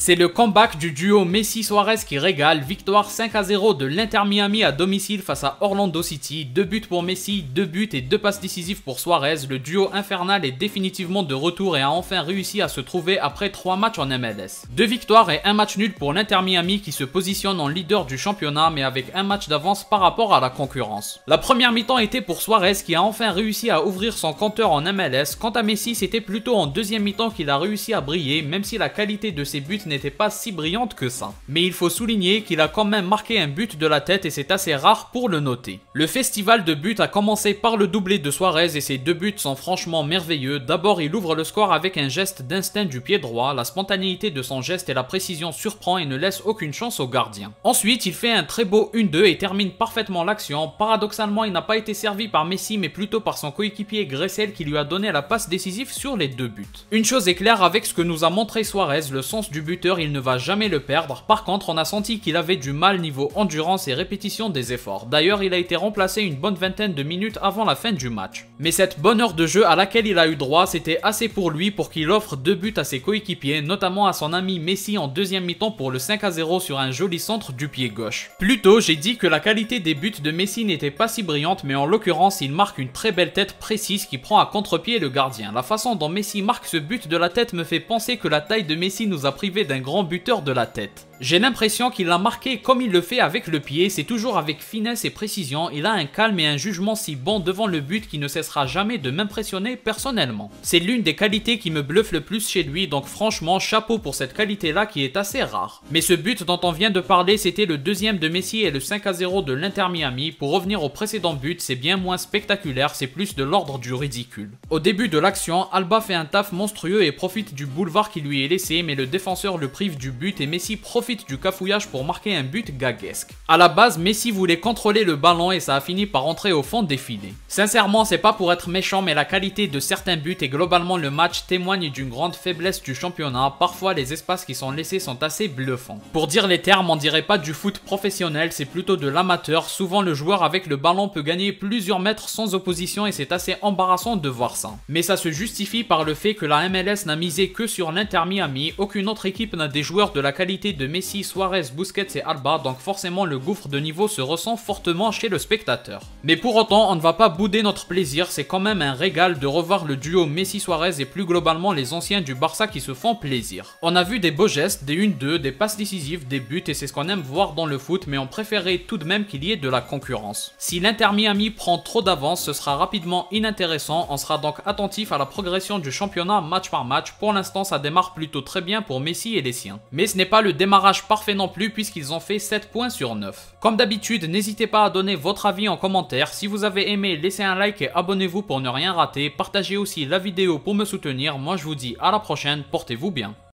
C'est le comeback du duo Messi-Suarez qui régale, victoire 5-0 de l'Inter Miami à domicile face à Orlando City, 2 buts pour Messi, 2 buts et 2 passes décisives pour Suarez. Le duo infernal est définitivement de retour et a enfin réussi à se trouver après 3 matchs en MLS. 2 victoires et 1 match nul pour l'Inter Miami qui se positionne en leader du championnat mais avec un match d'avance par rapport à la concurrence. La première mi-temps était pour Suarez qui a enfin réussi à ouvrir son compteur en MLS. Quant à Messi, c'était plutôt en deuxième mi-temps qu'il a réussi à briller, même si la qualité de ses buts n'était pas si brillante que ça. Mais il faut souligner qu'il a quand même marqué un but de la tête et c'est assez rare pour le noter. Le festival de buts a commencé par le doublé de Suarez et ses 2 buts sont franchement merveilleux. D'abord, il ouvre le score avec un geste d'instinct du pied droit. La spontanéité de son geste et la précision surprend et ne laisse aucune chance au gardien. Ensuite, il fait un très beau 1-2 et termine parfaitement l'action. Paradoxalement, il n'a pas été servi par Messi mais plutôt par son coéquipier Gressel qui lui a donné la passe décisive sur les 2 buts. Une chose est claire avec ce que nous a montré Suarez, le sens du buteur, il ne va jamais le perdre. Par contre, on a senti qu'il avait du mal niveau endurance et répétition des efforts. D'ailleurs, il a été remplacé une bonne vingtaine de minutes avant la fin du match. Mais cette bonne heure de jeu à laquelle il a eu droit, c'était assez pour lui pour qu'il offre 2 buts à ses coéquipiers, notamment à son ami Messi en deuxième mi-temps pour le 5-0 sur un joli centre du pied gauche. Plus tôt, j'ai dit que la qualité des buts de Messi n'était pas si brillante, mais en l'occurrence, il marque une très belle tête précise qui prend à contre-pied le gardien. La façon dont Messi marque ce but de la tête me fait penser que la taille de Messi nous a privé d'un grand buteur de la tête. J'ai l'impression qu'il l'a marqué comme il le fait avec le pied, c'est toujours avec finesse et précision, il a un calme et un jugement si bon devant le but qui ne cessera jamais de m'impressionner personnellement. C'est l'une des qualités qui me bluffe le plus chez lui, donc franchement chapeau pour cette qualité là qui est assez rare. Mais ce but dont on vient de parler, c'était le deuxième de Messi et le 5-0 de l'Inter Miami. Pour revenir au précédent but, c'est bien moins spectaculaire, c'est plus de l'ordre du ridicule. Au début de l'action, Alba fait un taf monstrueux et profite du boulevard qui lui est laissé, mais le défenseur le prive du but et Messi profite du cafouillage pour marquer un but gaguesque. À la base, Messi voulait contrôler le ballon et ça a fini par entrer au fond des filets. Sincèrement, c'est pas pour être méchant, mais la qualité de certains buts et globalement le match témoignent d'une grande faiblesse du championnat. Parfois, les espaces qui sont laissés sont assez bluffants. Pour dire les termes, on dirait pas du foot professionnel, c'est plutôt de l'amateur. Souvent, le joueur avec le ballon peut gagner plusieurs mètres sans opposition et c'est assez embarrassant de voir ça. Mais ça se justifie par le fait que la MLS n'a misé que sur l'Inter Miami. Aucune autre équipe n'a des joueurs de la qualité de Messi, Suarez, Busquets et Alba, donc forcément le gouffre de niveau se ressent fortement chez le spectateur. Mais pour autant, on ne va pas bouder notre plaisir, c'est quand même un régal de revoir le duo Messi-Suarez et plus globalement les anciens du Barça qui se font plaisir. On a vu des beaux gestes, des 1-2, des passes décisives, des buts et c'est ce qu'on aime voir dans le foot, mais on préférait tout de même qu'il y ait de la concurrence. Si l'Inter Miami prend trop d'avance, ce sera rapidement inintéressant, on sera donc attentif à la progression du championnat match par match. Pour l'instant, ça démarre plutôt très bien pour Messi et les siens. Mais ce n'est pas le démarrage parfait non plus puisqu'ils ont fait 7 points sur 9. Comme d'habitude, n'hésitez pas à donner votre avis en commentaire. Si vous avez aimé, laissez un like et abonnez-vous pour ne rien rater. Partagez aussi la vidéo pour me soutenir. Moi je vous dis à la prochaine, portez-vous bien.